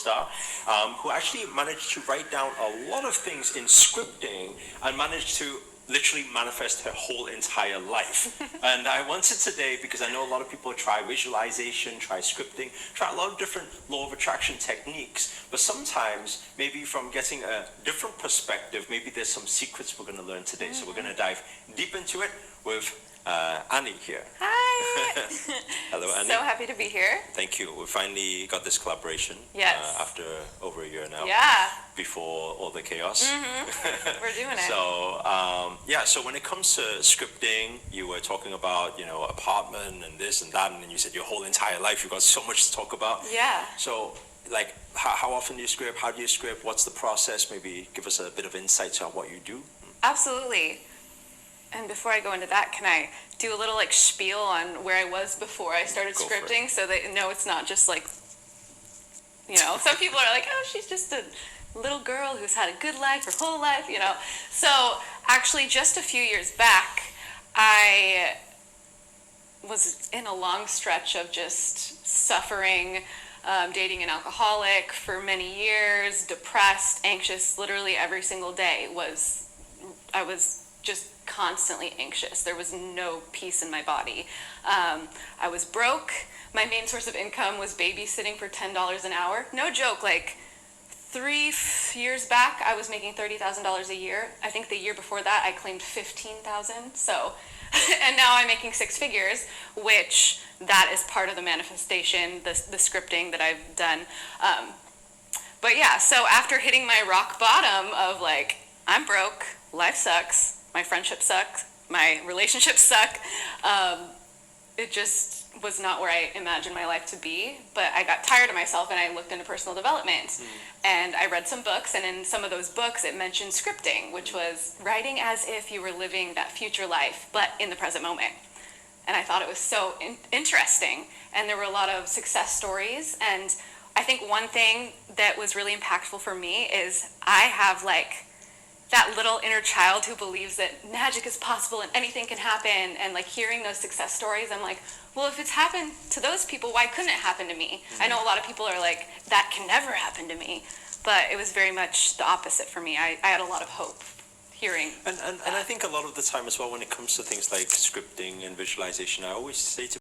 star, who actually managed to write down a lot of things in scripting and managed to literally manifest her whole entire life. And I wanted today, because I know a lot of people try visualization, try scripting, try a lot of different law of attraction techniques, but sometimes maybe from getting a different perspective, maybe there's some secrets we're going to learn today. So we're going to dive deep into it with Annie here. Hi! Hello, Annie. So happy to be here. Thank you. We finally got this collaboration. Yes. After over a year now. Yeah. Before all the chaos. We're doing it. So, so when it comes to scripting, you were talking about, apartment and this and that, and then you said your whole entire life, you've got so much to talk about. Yeah. So, like, how often do you script? How do you script? What's the process? Maybe give us a bit of insight to what you do. Absolutely. And before I go into that, can I do a little spiel on where I was before I started scripting, so they know it's not just like, some people are like, oh, she's just a little girl who's had a good life her whole life, So actually, just a few years back, I was in a long stretch of just suffering, dating an alcoholic for many years, depressed, anxious. Literally every single day I was just constantly anxious. There was no peace in my body. I was broke. My main source of income was babysitting for $10 an hour. No joke, 3 years back, I was making $30,000 a year. I think the year before that, I claimed $15,000. So, and now I'm making 6 figures, which that is part of the manifestation, the scripting that I've done. But yeah, so after hitting my rock bottom of I'm broke, life sucks, my friendships suck, my relationships suck, it just was not where I imagined my life to be. But I got tired of myself and I looked into personal development. And I read some books, and in some of those books it mentioned scripting, which was writing as if you were living that future life, but in the present moment. And I thought it was so interesting. And there were a lot of success stories. And I think one thing that was really impactful for me is I have that little inner child who believes that magic is possible and anything can happen, and hearing those success stories, I'm like, well, if it's happened to those people, why couldn't it happen to me? I know a lot of people are like, that can never happen to me, but it was very much the opposite for me. I had a lot of hope hearing and I think a lot of the time as well, when it comes to things like scripting and visualization, I always say to